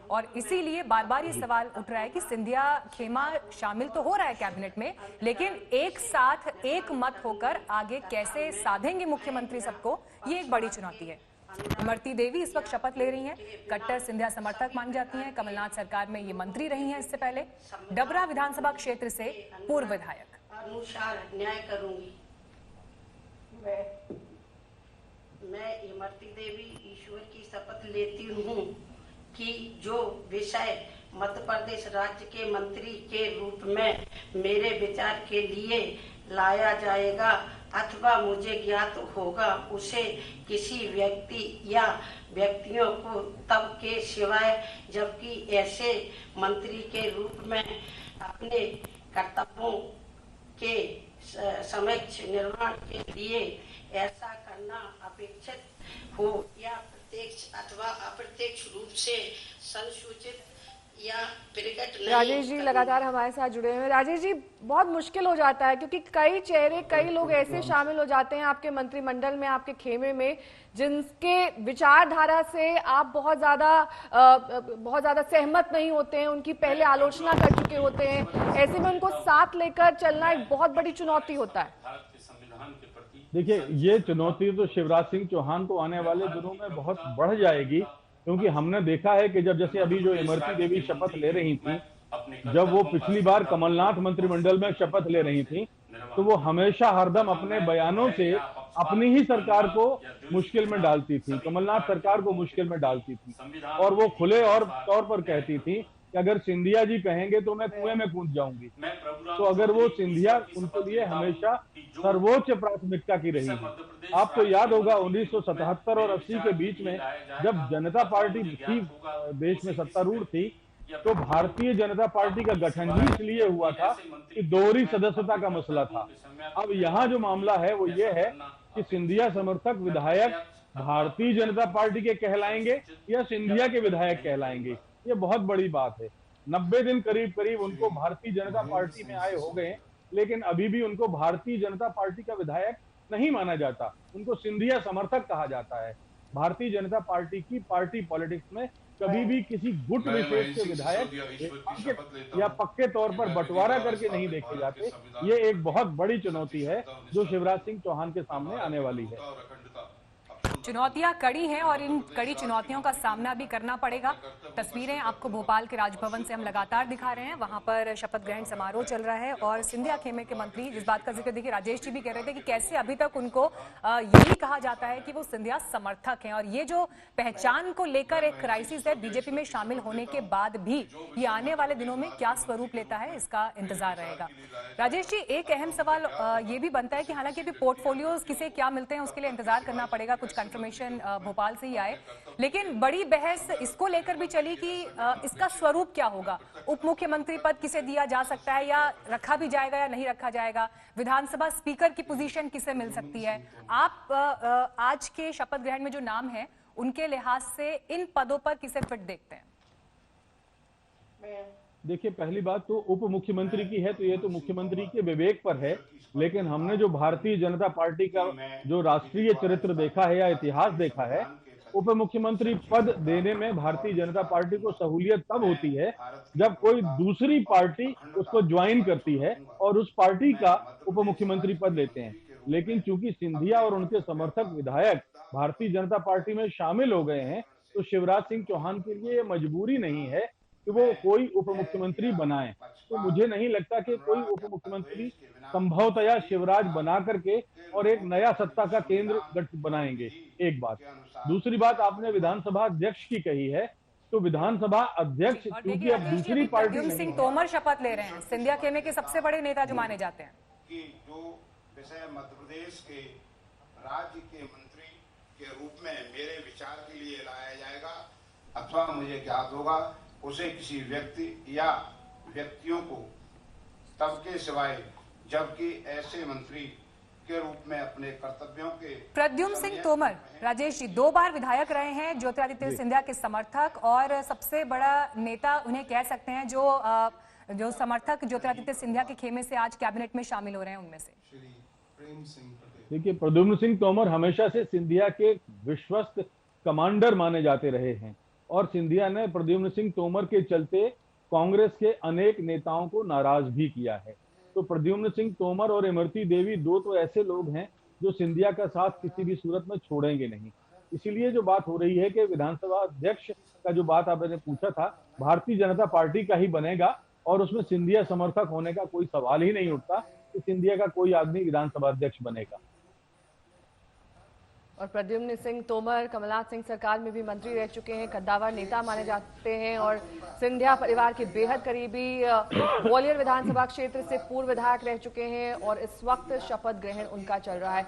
और इसीलिए बार बार ये सवाल उठ रहा है कि सिंधिया खेमा शामिल तो हो रहा है कैबिनेट में, लेकिन एक साथ एक मत होकर आगे कैसे साधेंगे मुख्यमंत्री सबको, ये एक बड़ी चुनौती है। इमरती देवी इस वक्त शपथ ले रही हैं, कट्टर सिंधिया समर्थक मानी जाती हैं, कमलनाथ सरकार में ये मंत्री रही हैं इससे पहले, डबरा विधानसभा क्षेत्र से पूर्व विधायक। अनुसार न्याय करूंगी। मैं इमरती देवी ईश्वर की शपथ लेती हूँ कि जो विषय मध्य प्रदेश राज्य के मंत्री के रूप में मेरे विचार के लिए लाया जाएगा अथवा मुझे ज्ञात होगा, उसे किसी व्यक्ति या व्यक्तियों को तब के सिवाय जबकि ऐसे मंत्री के रूप में अपने कर्तव्यों के समक्ष निर्माण के लिए ऐसा करना अपेक्षित हो या प्रत्यक्ष अथवा अप्रत्यक्ष रूप से संसूचित या प्रकट नहीं। राजेश जी लगातार हमारे साथ जुड़े हुए हैं। राजेश जी, बहुत मुश्किल हो जाता है क्योंकि कई चेहरे, कई लोग ऐसे शामिल हो जाते हैं आपके मंत्रिमंडल में, आपके खेमे में, जिनके विचारधारा से आप बहुत ज्यादा सहमत नहीं होते हैं, उनकी पहले आलोचना कर चुके होते हैं। ऐसे में उनको साथ लेकर चलना एक बहुत बड़ी चुनौती होता है। देखिए, ये चुनौती तो शिवराज सिंह चौहान को आने वाले दिनों में बहुत बढ़ जाएगी, क्योंकि हमने देखा है कि जैसे अभी जो इमरती देवी शपथ ले रही थी, जब वो पिछली बार कमलनाथ मंत्रिमंडल में शपथ ले रही थी, तो वो हमेशा हरदम अपने बयानों से अपनी ही सरकार को मुश्किल में डालती थी, कमलनाथ सरकार को मुश्किल में डालती थी। और वो खुले और तौर पर कहती थी कि अगर सिंधिया जी कहेंगे तो मैं कुएं में कूद जाऊंगी। तो अगर वो सिंधिया उनके लिए हमेशा सर्वोच्च प्राथमिकता की रही है। आपको याद होगा 1977 और 80 के बीच में जब जनता पार्टी थी, देश में सत्तारूढ़ थी, तो भारतीय जनता पार्टी का गठन ही इसलिए हुआ था कि दोहरी सदस्यता का मसला था। अब यहाँ जो मामला है वो ये है कि सिंधिया समर्थक विधायक भारतीय जनता पार्टी के कहलाएंगे या सिंधिया के विधायक कहलाएंगे, ये बहुत बड़ी बात है। 90 दिन करीब उनको भारतीय जनता पार्टी में आए हो गए, लेकिन अभी भी उनको भारतीय जनता पार्टी का विधायक नहीं माना जाता, उनको सिंधिया समर्थक कहा जाता है। भारतीय जनता पार्टी की पार्टी पॉलिटिक्स में कभी भी किसी गुट विशेष के विधायक या पक्के तौर पर बंटवारा करके नहीं देखे जाते। ये एक बहुत बड़ी चुनौती है जो शिवराज सिंह चौहान के सामने आने वाली है। चुनौतियां कड़ी हैं और इन कड़ी चुनौतियों का सामना भी करना पड़ेगा। तस्वीरें आपको भोपाल के राजभवन से हम लगातार दिखा रहे हैं, वहां पर शपथ ग्रहण समारोह चल रहा है और सिंधिया खेमे के मंत्री, जिस बात का जिक्र देखिए राजेश जी भी कह रहे थे कि कैसे अभी तक उनको यही कहा जाता है कि वो सिंधिया समर्थक हैं, और ये जो पहचान को लेकर एक क्राइसिस है बीजेपी में शामिल होने के बाद भी, ये आने वाले दिनों में क्या स्वरूप लेता है इसका इंतजार रहेगा। राजेश जी, एक अहम सवाल ये भी बनता है कि हालांकि अभी पोर्टफोलियोज किसे क्या मिलते हैं उसके लिए इंतजार करना पड़ेगा, कुछ कंफर्मेशन भोपाल से ही आए, लेकिन बड़ी बहस इसको लेकर भी चली कि इसका स्वरूप क्या होगा, उप मुख्यमंत्री पद किसे दिया जा सकता है या रखा भी जाएगा या नहीं रखा जाएगा, विधानसभा स्पीकर की पोजीशन किसे मिल सकती है। आप आज के शपथ ग्रहण में जो नाम है उनके लिहाज से इन पदों पर किसे फिट देखते हैं? देखिए, पहली बात तो उप मुख्यमंत्री की है तो ये तो मुख्यमंत्री के विवेक पर है, लेकिन हमने जो भारतीय जनता पार्टी का जो राष्ट्रीय चरित्र देखा है या इतिहास देखा है, उप मुख्यमंत्री पद देने में भारतीय जनता पार्टी को सहूलियत तब होती है जब कोई दूसरी पार्टी उसको ज्वाइन करती है और उस पार्टी का उप मुख्यमंत्री पद लेते हैं। लेकिन चूंकि सिंधिया और उनके समर्थक विधायक भारतीय जनता पार्टी में शामिल हो गए हैं, तो शिवराज सिंह चौहान के लिए मजबूरी नहीं है कि वो कोई उप मुख्यमंत्री बनाए। तो मुझे नहीं लगता कि कोई उप मुख्यमंत्री संभवतया शिवराज बना करके और एक नया सत्ता का केंद्र बनाएंगे, एक बात। दूसरी बात, आपने विधानसभा अध्यक्ष की कही है, तो विधानसभा अध्यक्ष क्योंकि अब दूसरी पार्टी प्रद्युम्न सिंह तोमर शपथ ले रहे हैं, सिंधिया खेमे के सबसे बड़े नेता जो माने जाते हैं, कि जो विषय मध्य प्रदेश के राज्य के मंत्री के रूप में मेरे विचार के लिए लाया जाएगा अथवा मुझे ज्ञात होगा, उसे किसी व्यक्ति या व्यक्तियों को तब के सिवाय जबकि ऐसे मंत्री के रूप में अपने कर्तव्यों के। प्रद्युम्न सिंह तोमर, राजेश जी 2 बार विधायक रहे हैं, ज्योतिरादित्य सिंधिया के समर्थक और सबसे बड़ा नेता उन्हें कह सकते हैं, जो समर्थक ज्योतिरादित्य सिंधिया के खेमे से आज कैबिनेट में शामिल हो रहे हैं उनमें से। देखिए, प्रद्युम्न सिंह तोमर हमेशा से सिंधिया के विश्वस्त कमांडर माने जाते रहे हैं और सिंधिया ने प्रद्युम्न सिंह तोमर के चलते कांग्रेस के अनेक नेताओं को नाराज भी किया है। तो प्रद्युम्न सिंह तोमर और इमरती देवी दो तो ऐसे लोग हैं जो सिंधिया का साथ किसी भी सूरत में छोड़ेंगे नहीं। इसीलिए जो बात हो रही है कि विधानसभा अध्यक्ष का जो बात आपने पूछा था, भारतीय जनता पार्टी का ही बनेगा और उसमें सिंधिया समर्थक होने का कोई सवाल ही नहीं उठता कि सिंधिया का कोई आदमी विधानसभा अध्यक्ष बनेगा। और प्रद्युम्न सिंह तोमर कमलनाथ सिंह सरकार में भी मंत्री रह चुके हैं, कद्दावर नेता माने जाते हैं और सिंधिया परिवार के बेहद करीबी ग्वालियर विधानसभा क्षेत्र से पूर्व विधायक रह चुके हैं और इस वक्त शपथ ग्रहण उनका चल रहा है।